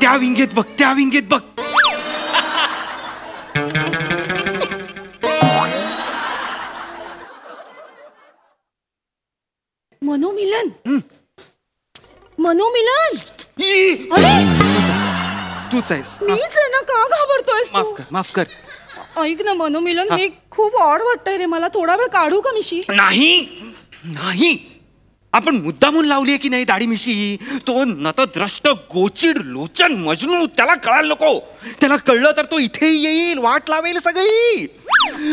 त्या विंगेत बघ, त्या विंगेत बघ. मनोमिलन. मनोमिलन. तूच आहेस. मीच आहे ना, का घाबरतोयस तू? माफ कर, माफ कर. ऐक ना मनोमिलन, हे खूप ऑड वाटतंय रे मला. थोडा वेळ काढू का मिशी? नाही नाही, आपण मुद्दामून लावली की नाही दाढी मिशी. तो नतद्रष्ट गोचिड लोचन मजनू, त्याला कळायला नको. त्याला कळलं तर तो इथे येईल, वाट लावेल सगळी.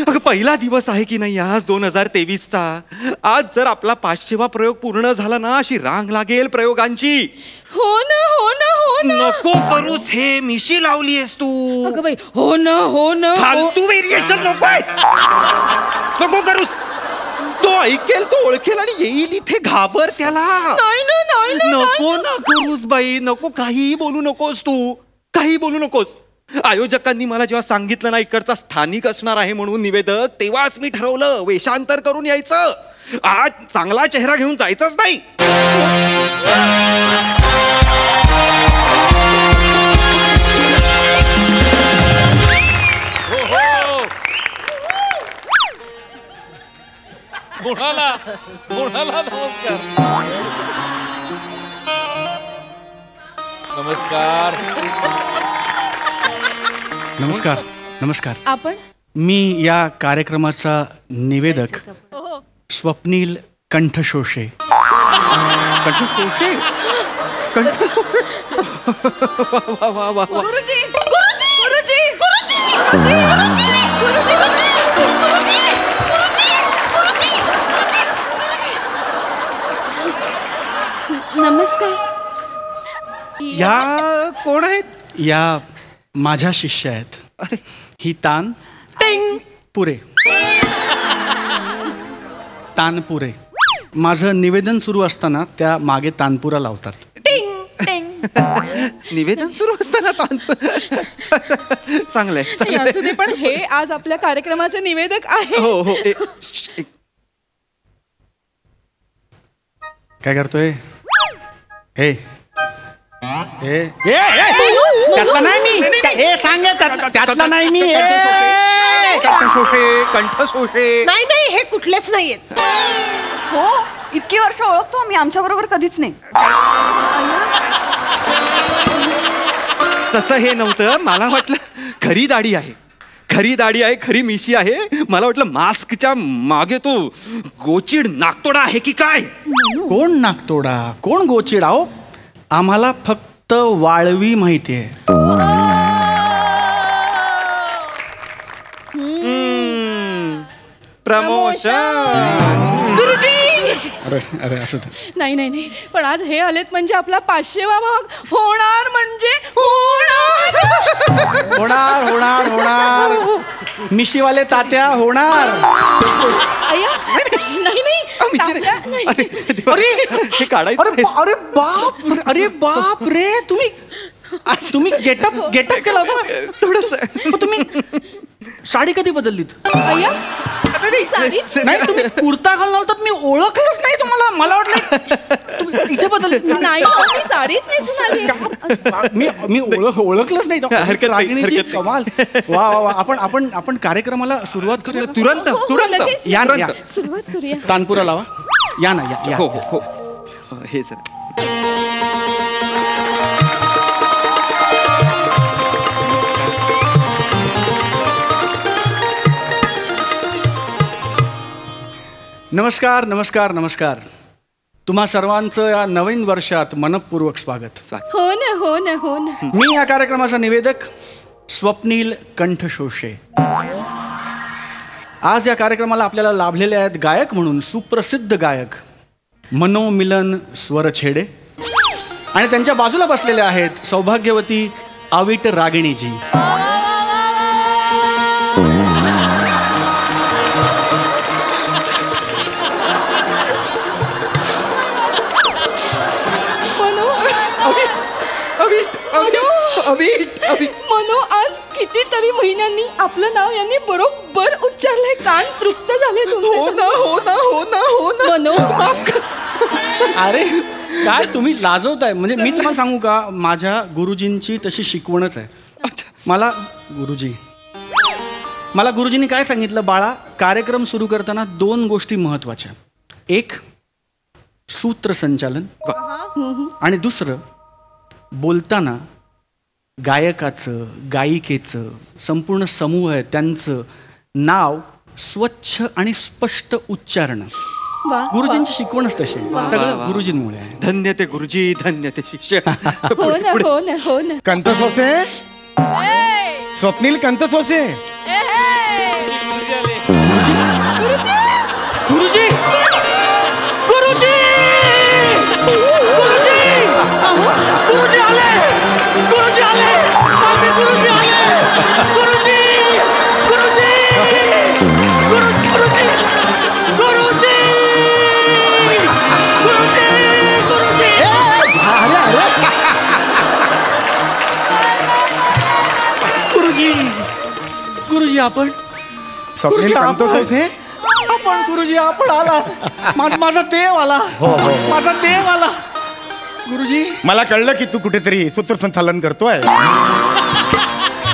अगं पहिला दिवस आहे की नाही आज 2023चा. आज जर आपला 500वा प्रयोग पूर्ण झाला ना, अशी रांग लागेल प्रयोगांची. हो ना, हो ना, हो ना. नको करूस हे, मिशी लावलीयस तू. अगं बाई, हो ना, हो ना. फालतू व्हेरिएशन नको आहेत, नको करूस. तो ऐकेल, तो ओळखेल आणि येईल इथे. घाबर त्याला. नाही ना, नाही ना. नको ना करूस बाई, नको. काहीही बोलू नकोस तू, काही बोलू नकोस. आयोजकांनी मला जेव्हा सांगितलं ना इकडचा स्थानिक असणार आहे म्हणून निवेदक, तेव्हाच मी ठरवलं वेषांतर करून यायचं. आज चांगला चेहरा घेऊन जायचंच नाही. कोणाला कोणाला नमस्कार. नमस्कार नमस्कार. नमस्कार. आपण मी या कार्यक्रमाचा निवेदक स्वप्नील कंठशोषे. कंठशोषे. कंठशोषे. वा वा वा वा. गुरुजी, गुरुजी, गुरुजी, गुरुजी, गुरुजी, गुरुजी, गुरुजी, गुरुजी, गुरुजी. नमस्कार. या कोण आहेत? या माझ्या शिष्य आहेत. ही तान पुरे. तानपुरे. माझं निवेदन सुरू असताना त्या मागे तानपुरा लावतात. निवेदन सुरू असताना चांगलंय. असू दे, पण हे आज आपल्या कार्यक्रमाचे निवेदक आहे. हो हो. काय करतोय? हे त्यातला नाही मी. हे सांग, त्यातला नाही मी. कंठशोषे. कंठशोषे. नाही नाही, हे कुठलेच नाहीयेत. हो, इतकी वर्ष ओळखतो आम्ही, आमच्या बरोबर कधीच नाही. तसं हे नव्हतं. मला वाटलं खरी दाढी आहे, खरी दाढी आहे, खरी मिशी आहे. मला वाटलं मास्कच्या मागे तो गोचिड नाकतोडा आहे की काय. कोण नाकतोडा, कोण गोचिड? आहो, आम्हाला फक्त वाळवी माहिती आहे. प्रमोशन. गुरुजी. अरे अरे असं नाही नाही नाही, पण आज हे आलेत म्हणजे आपला 500वा भाग होणार म्हणजे होणार. होणार होणार होणार. मिशीवाले तात्या होणार. अय्या, नाही नाही. हे काढायचं. अरे बाप, अरे बाप रे. तुम्ही गेटअप केला होता थोडस. तुम्ही साडी कधी बदललीत? अय्या, नाही, तुम्ही कुर्ता घालून होतात, मी ओळखलंच नाही तुम्हाला. मला वाटलं इथे बदल. नाही, मी साडीच नेसून आली. मी ओळखलंच नाही. हरकत. कमाल. वा वा वा. आपण कार्यक्रमाला सुरुवात करूया. तुरंत तुरंत या ना, या. सुरुवात करूया. तानपुरा लावा. या ना, या. हो हो हो. हे सर. नमस्कार नमस्कार नमस्कार. तुम्हा सर्वांचं या नवीन वर्षात मनपूर्वक स्वागत. हो ना, हो ना, हो ना. मी या कार्यक्रमाचा निवेदक स्वप्नील कंठशोषे. आज या कार्यक्रमाला आपल्याला लाभलेले आहेत गायक म्हणून सुप्रसिद्ध गायक मनोमिलन स्वरछेडे आणि त्यांच्या बाजूला बसलेले आहेत सौभाग्यवती अविट रागिणीजी. मनो, आज कितीतरी महिन्यांनी आपलं नाव यांनी बरोबर उच्चारलंय. कान तृप्त झाले तुमचे. हो ना, हो ना, हो ना, हो ना. मनो, अरे काय तुम्ही लाजवताय? म्हणजे मी तुम्हाला सांगू का, माझ्या गुरुजींची तशी शिकवणच आहे. मला गुरुजींनी काय सांगितलं, बाळा कार्यक्रम सुरू करताना 2 गोष्टी महत्वाच्या. एक सूत्रसंचालन आणि दुसरं बोलताना गायकाचं गायिकेचं संपूर्ण समूह आहे त्यांचं नाव स्वच्छ आणि स्पष्ट उच्चारण. गुरुजींची शिकवणच तशी सगळं गुरुजींमुळे आहे. धन्य ते गुरुजी, धन्य ते शिष्य. हो ना हो ना हो ना. कंतसोसे, स्वप्नील कंतसोसे. गुरुजी गुरुजी गुरुजी गुरुजी आले, गुरुजी आले, माझे गुरुजी आले, गुरुजी गुरुजी गुरुजी गुरुजी गुरुजी गुरुजी गुरुजी. गुरुजी गुरुजी आपण स्वप्नील कंतसोसे. आपण गुरुजी आपण आला. माझा देव आला, माझा देव आला. गुरुजी मला कळलं की तू कुठेतरी सूत्रसंचालन करतोय.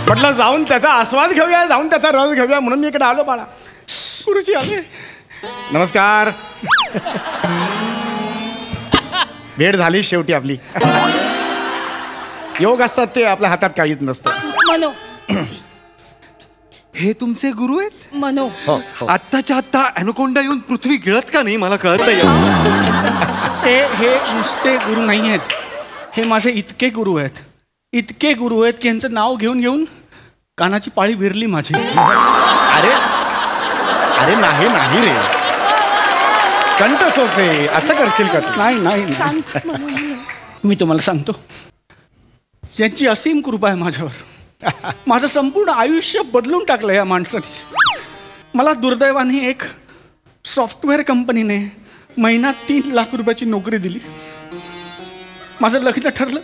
म्हटलं जाऊन त्याचा आस्वाद घेऊया, जाऊन त्याचा रस घेऊया म्हणून मी इकडे आलो बाळा. गुरुजी आले. नमस्कार. भेट झाली शेवटी आपली. योग असतात ते आपल्या हातात काहीच नसतं. मनो हे तुमचे गुरु आहेत? मनो आत्ताच्या आत्ता ॲनाकोंडा येऊन पृथ्वी गिळत का नाही मला कळत नाही. हे नुसते गुरु नाही आहेत, हे माझे इतके गुरु आहेत, इतके गुरु आहेत की यांचं नाव घेऊन घेऊन कानाची पाळी विरली माझी. अरे अरे नाही नाही रे कंटसोसे, असं करशील का तू? नाही नाही नाही. शांत मनो. मी तुम्हाला सांगतो, यांची असीम कृपा आहे माझ्यावर. माझं संपूर्ण आयुष्य बदलून टाकलं या माणसाने. मला दुर्दैवाने एक सॉफ्टवेअर कंपनीने महिना 3 लाख रुपयाची नोकरी दिली. माझं लग्न ठरलं.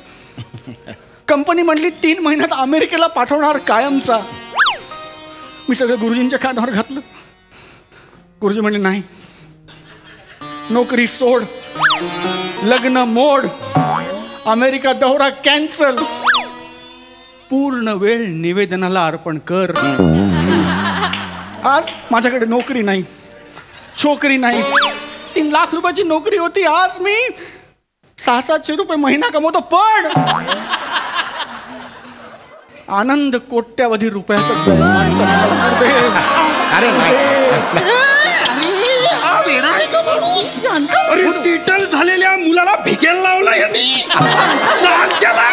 कंपनी म्हणली 3 महिन्यात अमेरिकेला पाठवणार कायमचा. मी सगळं गुरुजींच्या कानावर घातलं. गुरुजी म्हणले नाही, नोकरी सोड, लग्न मोड, अमेरिका दौरा कॅन्सल, पूर्ण वेळ निवेदनाला अर्पण कर. आज माझ्याकडे नोकरी नाही, छोकरी नाही. 3 लाख रुपयाची नोकरी होती, आज मी 600-700 रुपये महिना कमवतो. पण आनंद कोट्यावधी रुपयाचा. अरे नाही. अरे सेटल झालेल्या मुलाला भिकेला लावला यांनी. सांग त्याला,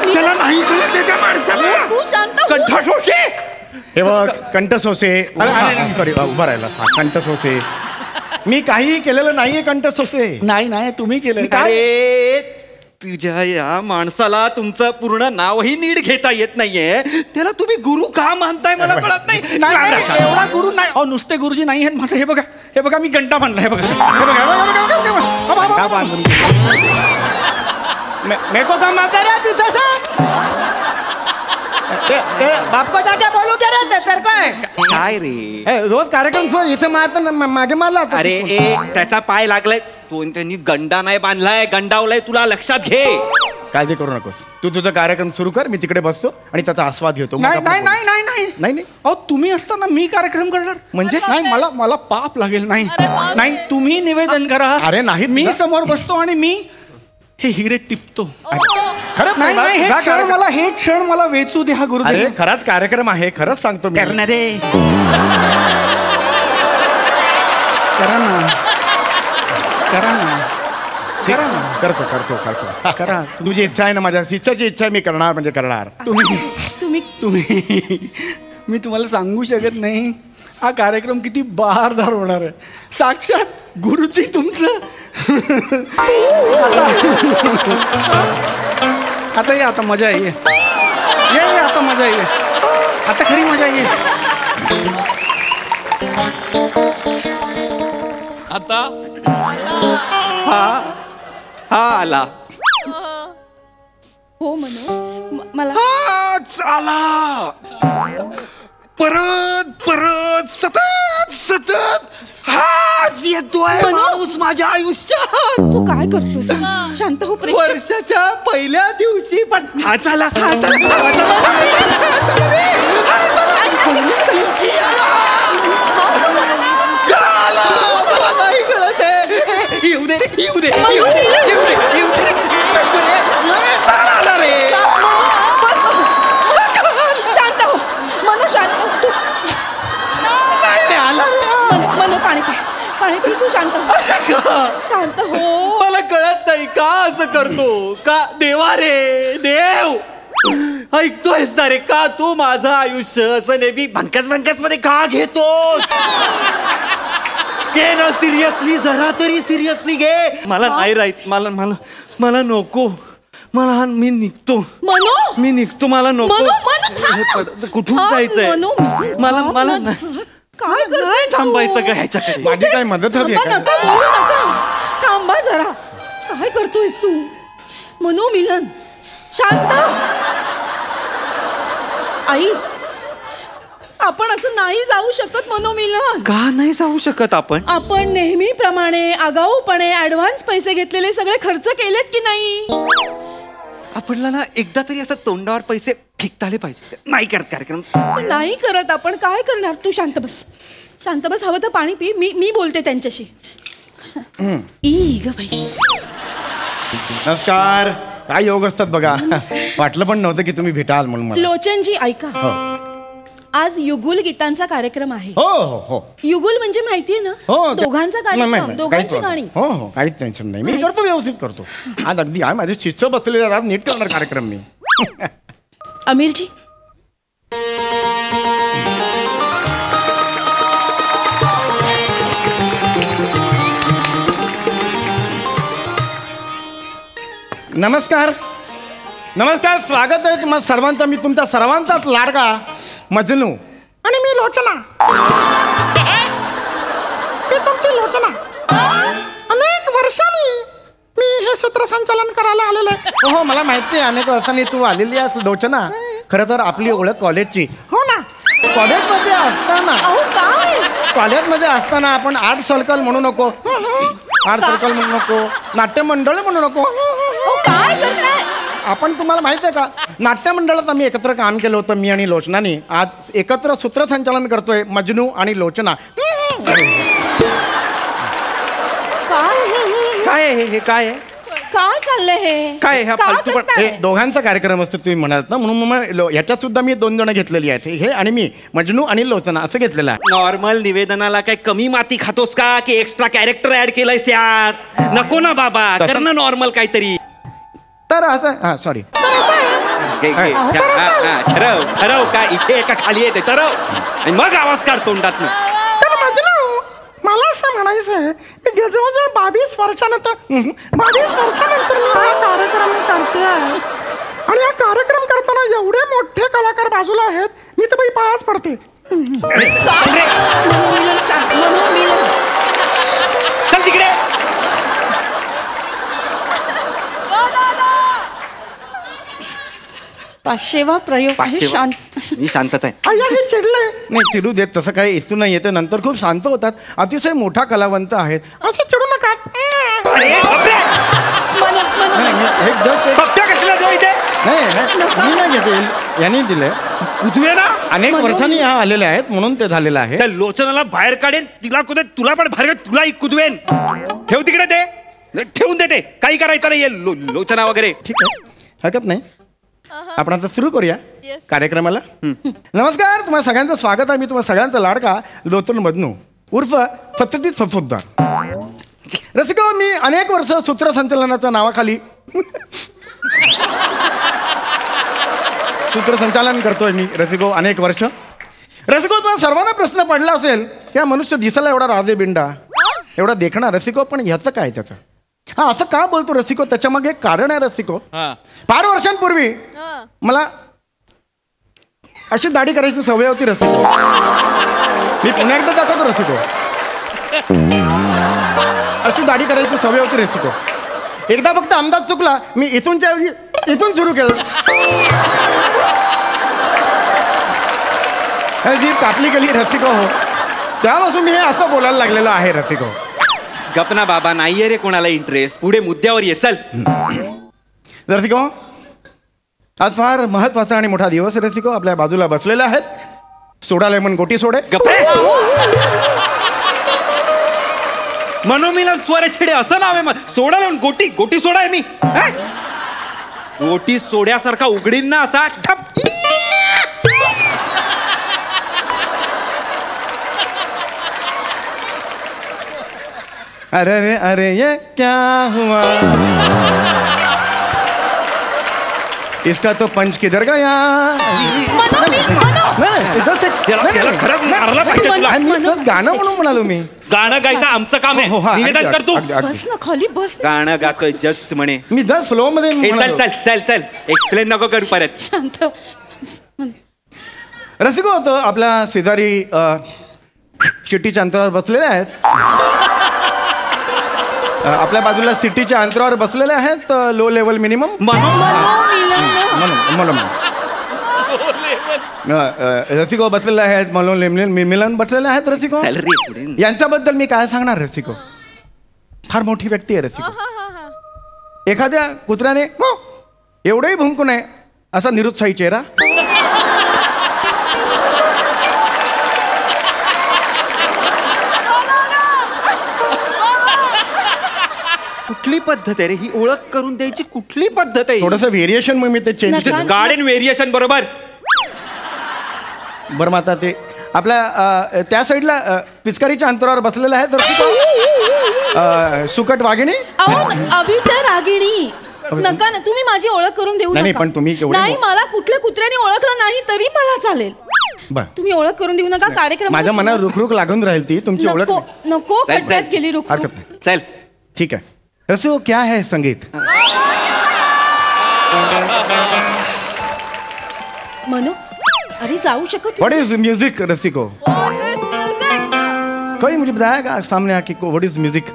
त्याला नाही कळत त्या माणसाला. तू शांत हो. कंठशोषे. हे बघ कंटसोसे. सॉरी उभं राहिला. कंटसोसे, मी काहीही केलेलं नाहीये कंटसोसे. नाही नाही तुम्ही केलं. अरे तुझ्या या माणसाला तुमचं पूर्ण नावही नीट घेता येत नाहीये, त्याला तुम्ही गुरु का मानताय मला कळत नाही. एवढा गुरु नाही. अहो नुसते गुरुजी नाही आहेत माझं. हे बघा, हे बघा, मी घंटा बांधला. हे बघा, हे बघा, मेको काम आता रे पीछे से. बाप को जाके बोलू क्या रे तर काय. काय रे, रोज कार्यक्रम इथे मागे मारला. अरे त्याचा पाय लागलाय. त्यांनी गंडा नाही बांधलाय, गंडावलाय. तुला लक्षात घे. काळजी करू नकोस. तू तुझा कार्यक्रम सुरू कर, मी तिकडे बसतो आणि त्याचा आस्वाद घेतो. नाही नाही नाही नाही नाही नाही नाही. अहो तुम्ही असताना मी कार्यक्रम करणार म्हणजे? नाही, मला पाप लागेल. नाही नाही, तुम्ही निवेदन करा. अरे नाही, मी समोर बसतो आणि मी हे हिरे टिपतो. खरंच नाही नाही, हे क्षण मला वेचू द्या गुरु. अरे खराच कार्यक्रम आहे, खरंच सांगतो मी. करणारे करा ना, करा ना, करा ना. करतो करतो करतो. करा. तुझी इच्छा आहे ना, माझ्या शिष्याची इच्छा आहे, मी करणार म्हणजे करणार. तुम्ही मी तुम्हाला सांगू शकत नाही हा कार्यक्रम किती बहारदार होणार आहे. साक्षात गुरुजी तुमचं. आता ये, आता मजा आहे. ये आता मजा आहे. आता खरी मजा आहे. आता हा आला. हो मनो. मला हाच आला. परत परत सतत सतत हाच येत येतोय मनू? माणूस माझ्या आयुष्यात तू काय करतोस शांत हो प्रेम. वर्षाच्या पहिल्या दिवशी पण हा चला हा चला हा चला, हा चला रे, हा चला. पहिल्या दिवशी आला. आला, मला नाही कळत आहे. येऊ दे येऊ दे येऊ दे येऊ दे येऊ दे रे. आला रे. शांत हो मनू, शांत हो तू. नाही रे, आला रे. मनू पाणी पी, पाणी पी, तू शांत हो, शांत हो. मला कळत नाही का असं करतो का देवा रे देव. ऐकतोयस ना रे का तू माझं आयुष्य असं नेहमी भंकस मध्ये का घेतोस. घे ना सिरियसली, जरा तरी सिरियसली घे. मला नाही राहायचं, मला मला मला नको. मला मी निघतो, मनू मी निघतो, मला नको. मनू, मनू, थांब ना. हे कुठून थांब, जायचंय मनू, मला थांब मला ना. नाही. काय करतोय नाही तू? थांबायचं का ह्याच्याकडे. माझी काय मदत हवी थांबा, आहे नका का? बोलू नका. थांबा जरा. काय करतोयस तू मनू? मिलन शांत. आई आपण असं नाही जाऊ शकत मनू. मिलन का नाही जाऊ शकत आपण. आपण नेहमीप्रमाणे आगाऊपणे ऍडव्हान्स पैसे घेतलेले सगळे खर्च केलेत की नाही. आपल्याला एकदा तरी असं तोंडावर पैसे फेकता आले पाहिजे. नाही करत कार्यक्रम. पण नाही करत आपण. काय करणार. तू शांत बस, शांत बस. हवं तर पाणी पी. मी बोलते त्यांच्याशी. ई ग बाई. नमस्कार. काय योग असतात बघा. वाटलं पण नव्हतं की तुम्ही भेटाल म्हणून मला. लोचनजी ऐका, आज युगुल गीतांचा कार्यक्रम आहे. हो हो हो युगुल म्हणजे माहितीये ना. हो दोघांचा नाही, नाही, कार्यक्रम, नाही, दोघांची काहीच गाणी. हो हो काहीच टेन्शन नाही. मी करतो, व्यवस्थित करतो. आज अगदी आहे माझे शिष्य बसलेले आहेत, आज नीट करणार कार्यक्रम मी. अमीरजी नमस्कार. नमस्कार, स्वागत आहे तुम्हा सर्वांचं. मी तुमचा सर्वांचाच लाडका मजनू आणि मी लोचना. मी तुमची लोचना. अनेक वर्षांनी मी हे सूत्रसंचालन करायला आलेलो आहे. हो मला माहिती आहे, अनेक वर्षांनी तू आलेली आहेस लोचना. खरं तर आपली ओळख कॉलेजची. हो ना, कॉलेजमध्ये असताना कॉलेजमध्ये असताना आपण आर्ट सर्कल म्हणू नको, आर्ट सर्कल म्हणू नको, नाट्यमंडळ म्हणू नको. काय करताय आपण. तुम्हाला माहिती आहे का, नाट्यमंडळात आम्ही एकत्र काम केलं होतं मी आणि लोचनानी. आज एकत्र सूत्रसंचालन करतोय मजनू आणि लोचना. काय आहे हे काय आहे. काय चाललंय हे. काय हा का फालतू पण- करताय? हे दोघांचा कार्यक्रम असतो तुम्ही म्हणालात ना, म्हणून मग ह्याच्यात सुद्धा मी 2 जण घेतलेली आहेत. हे आणि मी मजनू आणि लोचना असं घेतलेलं आहे. नॉर्मल निवेदनाला काय कमी माती खातोस का की एक्स्ट्रा कॅरेक्टर ऍड केलंयस त्यात. नको ना बाबा, तसं- कर ना नॉर्मल काहीतरी. तर असं हां सॉरी. ठरव ठरव काय इथे एका खाली येते ठरव आणि मग आवाज काढ तोंडात. तर मजनू, मला असं म्हणायचं आहे, मी जवळजवळ 22 वर्षानंतर मी हा कार्यक्रम करते आहे. आणि हा कार्यक्रम करताना एवढे मोठे कलाकार बाजूला आहेत, मी तर बाई पायाच पडते. मनू मिलन शांत. मनू मिलन चल तिकडे. पाचशेवा प्रयोग आहे. पाचशे शांत. मी शांतच आहे. अय्या हे चिडले. नाही चिडू देत, तसं काही इस्तू नाही येते. नंतर खूप शांत होतात. अतिशय मोठा कलावंत आहेत. असं चिडू नका. अरे, बापरे! मनू मनू नाही, नाही, हे just एक- पप्प्या कसला देऊ इथे. नाही, नाही, मी नाही घेते. यांनी दिले. कुदवे ना. अनेक वर्षांनी ह्या आलेले आहेत म्हणून ते झालेलं आहे. त्या लोचनाला बाहेर काढेन, तिला कुदे, तुला पण बाहेर काढ, तुलाही कुदवेन. ठेव तिकडे ते. ठेवून देते. काही करायचं नाहीये लोचना वगैरे. ठीक आहे, हरकत नाही. आपण आता सुरू करूया कार्यक्रमाला. नमस्कार, तुम्हाला सगळ्यांचं स्वागत आहे. मी तुम्हाला सगळ्यांचा लाडका लोचन मजनू उर्फ सत्यजित संसोददार. रसिको, मी अनेक वर्ष सूत्रसंचालनाच्या नावाखाली सूत्रसंचालन करतोय मी. रसिको, अनेक वर्ष. रसिको, तुम्हाला सर्वांना प्रश्न पडला असेल, या मनुष्य दिसायला एवढा राजे बिंडा, एवढा देखणा रसिको, पण ह्याचं काय त्याचं. हा असं का बोलतो रसिको, त्याच्या मागे एक कारण आहे रसिको. फार वर्षांपूर्वी मला अशी दाढी करायची सवय होती रसिको. मी पुन्हा एकदा दाखवतो रसिको. अशी दाढी करायची सवय होती रसिको. एकदा फक्त अंदाज चुकला, मी इथूनच्या ऐवजी इथून सुरू केलं. जी कापली गेली रसिको हो, त्यापासून मी हे असं बोलायला लागलेलो आहे रसिको. गपना बाबा, नाहीये रे कोणाला इंटरेस्ट. पुढे मुद्द्यावर ये, चल. रसिको, आज फार महत्वाचा आणि मोठा दिवस. रसिको आपल्या बाजूला बसलेला आहेत सोडा लेमन गोटी सोडे. गप्पे. मनोमिलन स्वर छेडे असं नाव आहे. सोडा लावून गोटी, गोटी सोडा आहे मी. गोटी सोड्यासारखा उघडीन ना असा ठप. अरे रे अरे ये क्या हुआ, इसका तो पंच किधर गया. गाणं म्हणून म्हणालो मी. गाणं गायचं आमचं काम आहे. निवेदन कर तू. बस ना खाली बस. गाणं गाक जस्ट म्हणे. मी जस्ट फ्लो मध्ये चल चल चल चल. एक्सप्लेन नको करू परत. शांत. रसिको होतं आपल्या शेजारी शिट्टीच्या अंतरावर बसलेले आहेत. आपल्या बाजूला सिटीच्या अंतरावर बसलेले आहेत लो लेवल मिनिमम. रसिको बसलेले आहेत, मिलन बसलेले आहेत. रसिको यांच्याबद्दल मी काय सांगणार. रसिको फार मोठी व्यक्ती आहे. रसिको एखाद्या कुत्र्याने एवढंही भुंकू नये असा निरुत्साही चेहरा. कुठली पद्धत आहे रे ही? ओळख करून द्यायची कुठली पद्धत आहे? थोडस व्हेरिएशन मग मी ते चेंज गार्डन व्हेरिएशन बरोबर. बरं, मग आता ते आपल्या त्या साईडला पिचकारीच्या अंतरावर बसलेलं आहे. तर सुकट वाघिणी. अविटर रागिणी. नका ना, तुम्ही माझी ओळख करून देऊ नाही, नका. पण तुम्ही नाही, मला कुठल्या कुत्र्याने ओळखलं नाही तरी मला चालेल. तुम्ही ओळख करून देऊ नका. कार्यक्रम माझ्या मनावर रुखरुख लागून राहील ती तुमची ओळख. नको खड्ड्यात गेली रुख. हरकत नाही. चल ठीक आहे. रसिको क्या है संगीत. मनो, अरे जाऊ शकत. What is music. रसिको कोई मुझे बताएगा सामने आके what is music.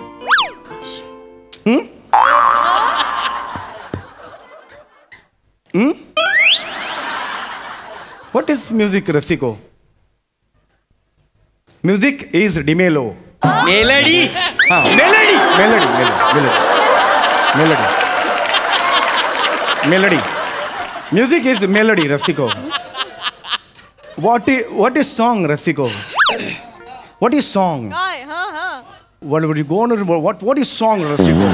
What is music. रसिको म्यूजिक इज डिमेलो. Melody. Melody melody melody melody. Music is melody. रसिको what is song. Rasiko, what is song. what would you go on. what is song. Rasiko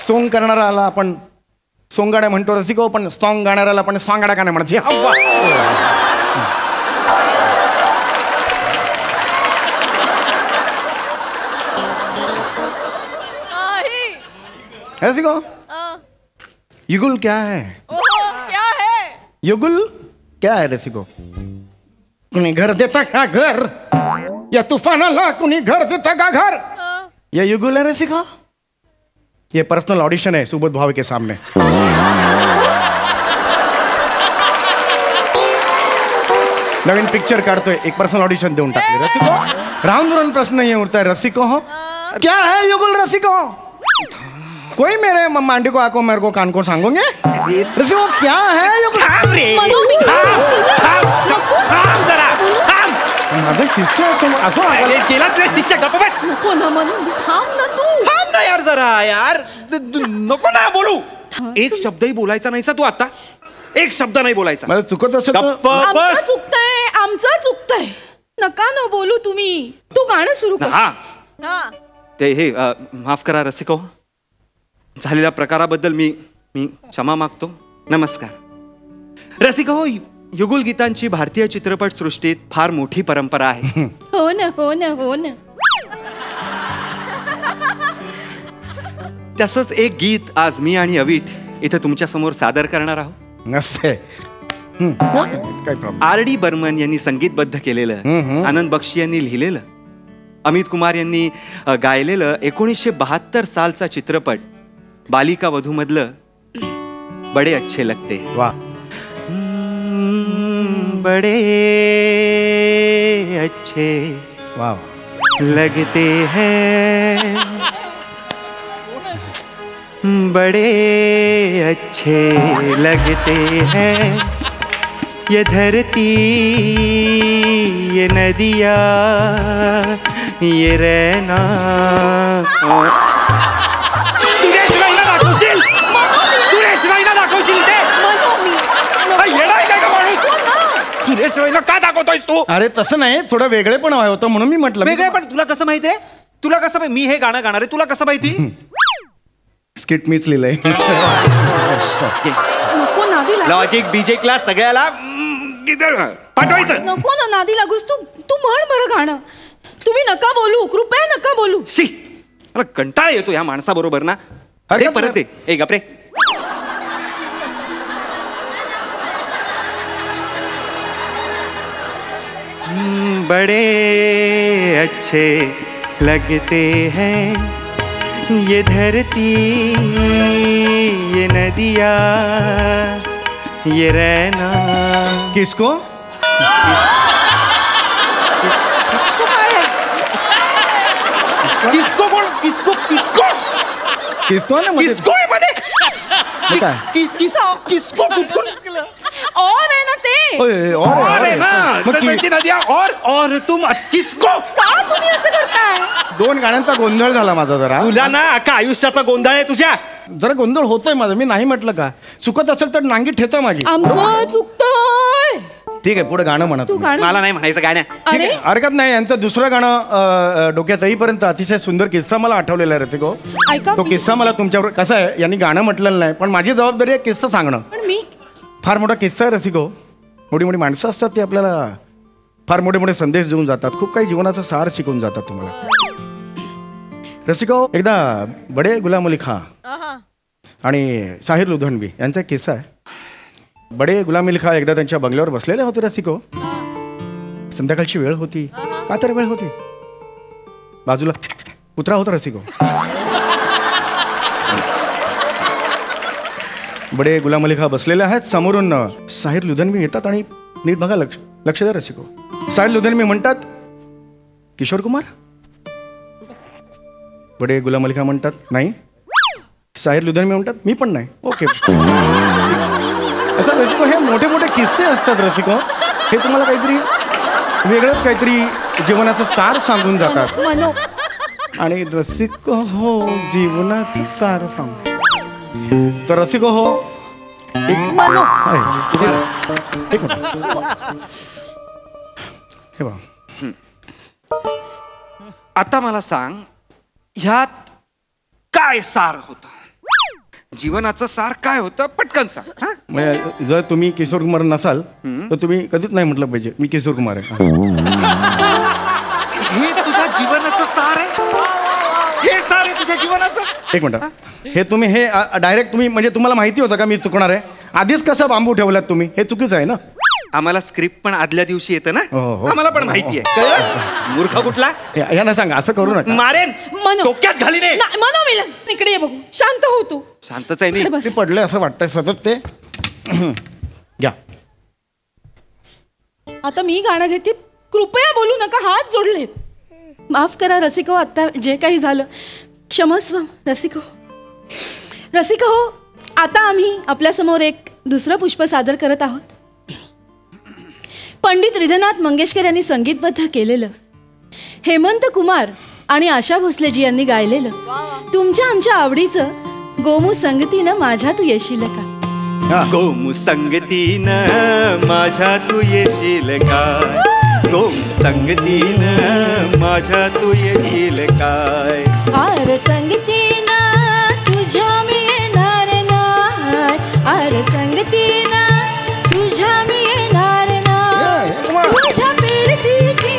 song करणाराला आपण सोंगाड्या म्हणतो. रसिको पण song गाणाऱ्याला आपण सांगाड्या का नाही म्हणत. रसिको युगुल क्या है. युगुल क्या है. रसिको कुणी घर देता का घर, या तूफानाला कुणी घर देता का घर. ये युगुल है. रसिको ये पर्सनल ऑडिशन है सुबोध भावे के सामने. नवीन पिक्चर काढतोय, एक पर्सनल ऑडिशन देऊन टाकले. रसिको राम प्रश्न ये उठता है. रसिको हो क्या है युगुल. रसिको कोई मेरे मांडी को आको मेरे को कान को सांगोगे. रसिको क्या है युगुल. माझे शिष्य असं केला तुझ्या शिष्य. गप्प बस. नको ना मनो, थांब ना तू. थांब ना यार जरा. यार नको ना बोलू. एक शब्दही बोलायचा नाहीसा तू आता. एक शब्द नाही बोलायचा. मला चुकत असेल गप्प आमचं बस. चुकतंय, आमचं चुकतंय. नका ना बोलू तुम्ही. तू गाणं सुरू कर. हा ते हे माफ करा रसिको. झालेल्या प्रकाराबद्दल मी क्षमा मागतो. नमस्कार. रसिको, युगुल गीतांची भारतीय चित्रपट सृष्टीत फार मोठी परंपरा आहे. हो ना हो ना हो ना. तसंच एक गीत आज मी आणि अविट इथे तुमच्या समोर सादर करणार आहोत. नसते काय प्रॉब्लेम. R.D. बर्मन यांनी संगीतबद्ध केलेलं, आनंद बक्षी यांनी लिहिलेलं, अमित कुमार यांनी गायलेलं 1972 सालचा चित्रपट बालिका वधू मधलं बडे अच्छे लगते. वा. बडे अच्छे वा लगते हैं, बड़े अच्छे लगते हैं ये धरती ये नदिया ये रहना. सुरेश राईना दाखवशील, सुरेश राईना दाखवशील ते. येणार काय का माणूस? सुरेश राईना का दाखवतोयस तू? अरे तसं नाही, थोडं वेगळे पण हवं होतं म्हणून मी म्हटलं. वेगळे पण तुला कसं माहितीये? तुला कसं माहिती मी हे गाणं गाणार आहे? तुला कसं माहिती? स्किट मीच लिहिलंय. नको नादी लागू. लॉजिक बीजे क्लास सगळ्याला पाठवायचं. नको ना नादी लागूस. तू म्हण बरं गाणं. तुम्ही नका बोलू, कृपया नका बोलू. शी मला कंटाळा येतो या माणसाबरोबर ना. अरे परत दे. ए गपरे. बड़े अच्छे लगते हैं ये धरती ये नदिया ये रहना. किसको? किसको बोल. किसको किसको किसको ना मध्ये? किसको आहे मध्ये. काय? किसको कुठून? और आहे ना ते. और आहे ना. मग धरती नदिया और तुम किसको. का तुम्ही असं करताय? दोन गाण्यांचा गोंधळ झाला माझा जरा. तुला ना अख्खा आयुष्याचा गोंधळ आहे तुझ्या. जरा गोंधळ होतोय माझा. मी नाही म्हटलं का? चुकत असेल तर नांगी ठेचा माझी. आमचं चुकतोय. ठीक आहे, पुढे गाणं म्हणा तू तुम्ही. गाणं. मला नाही म्हणायचं गाण्या. अरे हरकत नाही. यांचं दुसरं गाणं डोक्यात येईपर्यंत अतिशय सुंदर किस्सा मला आठवलेला आहे रसिको. ऐका. तो किस्सा मला तुमच्यावर कसं आहे, यांनी गाणं म्हटलेलं नाही पण माझी जबाबदारी आहे किस्सा सांगणं. पण मी फार मोठा किस्सा आहे रसिको. मोठी मोठी माणसं असतात ती आपल्याला फार मोठे मोठे संदेश देऊन जातात. खूप काही जीवनाचा सार शिकवून जातात तुम्हाला. रसिको, एकदा बडे गुलाम अली खां आणि साहिर लुधियानवी यांचा एक किस्सा आहे. बडे गुलाम अली खां एकदा त्यांच्या बंगल्यावर बसलेले होते रसिको. संध्याकाळची वेळ होती. का तर वेळ होती. बाजूला कुत्रा होता रसिको. बडे गुलाम अली खां बसलेले आहेत. समोरून साहिर लुधियानवी येतात आणि नीट बघा, लक्ष द्या रसिको. साहिर लुधियानवी म्हणतात, किशोर कुमार. बडे गुलाम अली खां म्हणतात, नाही. साहिर लुधियानवी म्हणतात, मी पण नाही. ओके. असं रसिको, हे मोठे मोठे किस्से असतात रसिको. हे तुम्हाला काहीतरी वेगळंच काहीतरी जीवनाचं सार सांगून जातात. मनो आणि रसिको हो जीवनाचं सार सांग. तर रसिको हो एक मनो एक मिनिट. हे बघ, आता मला सांग, ह्यात काय सार होतं? जीवनाचं सार काय होतं? पटकन सांग. हा? म्हणजे जर तुम्ही किशोर कुमार नसाल तर तुम्ही कधीच नाही म्हटलं पाहिजे मी किशोर कुमार आहे. हे तुझ्या जीवनाचं सार आहे. हे सार आहे तुझ्या जीवनाचं. एक मिनिट. हे तुम्ही हे डायरेक्ट तुम्ही म्हणजे तुम्हाला माहिती होतं का मी चुकणार आहे? आधीच कसं बांबू ठेवलात तुम्ही? हे चुकीचं आहे ना. आम्हाला स्क्रिप्ट पण आदल्या दिवशी येतं ना. हो. आम्हाला पण माहिती आहे. मूर्ख कुठला. यांना सांगा असं करू नका. मारेन. मनो. डोक्यात घालीने. मनो मिलन इकडे ये बघू. शांत हो तू. शांतच आहे मी. इकडे बस. ते पडले असं वाटतंय सतत ते. घ्या. आता मी गाणं घेते. कृपया बोलू नका. हात जोडलेत. माफ करा रसिको, आता जे काही झालं क्षमस्व रसिको. रसिको हो, आता आम्ही आपल्यासमोर एक दुसरं पुष्प सादर करत आहोत. पंडित हृदयनाथ मंगेशकर यांनी संगीतबद्ध केलेलं, हेमंत कुमार आणि आशा भोसलेजी यांनी गायलेलं, तुमच्या आमच्या आवडीचं गोमू संगतीनं माझ्या तू येशील का. गोमू संगतीनं माझ्या तू येशील काय. गोमू संगतीनं माझ्या तू येशील काय. आर संगतीनं तुझ्या मी येणार नाय. आर संगतीनं तुझ्या मी येणार नाय. तुझ्या प्रीतीची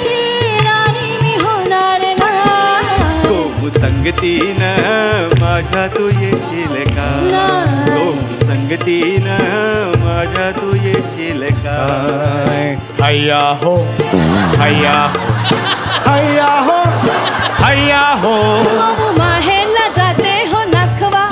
राणी मी होणार नाय. गोमू संगतीनं माझ्या तू येशील काय. गोमू संगतीनं माझ्या तू येशील काय. हैया हो हैया हैया हो हैया हो. गोमू माहेरला जाते हो नखवा.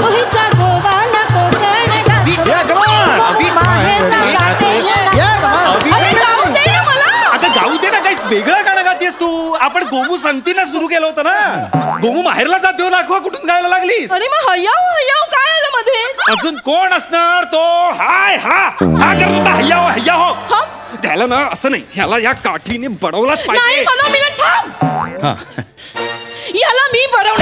ओहीच्या गोवाला कोकण दाखवा. गोमू माहेरला जाते हो नखवा. अरे गाऊ दे ना मला. आता गाऊ दे ना. काही वेगळं गाणं गातेस तू. आपण गोमू संगतीनं सुरू केलं होतं ना. गोमू माहेरला जातो दाखवा, कुठून गायला लागलीस? अरे मग हय्याव हय्याव काय आलं मध्ये? अजून कोण असणार तो? हाय हा हा करत होता हय्याहो हय्याहो. हा? त्याला ना असं नाही, ह्याला या काठीने बडवलाच नाही पाहिजे. मनोमिलन थांब. याला मी बडवणार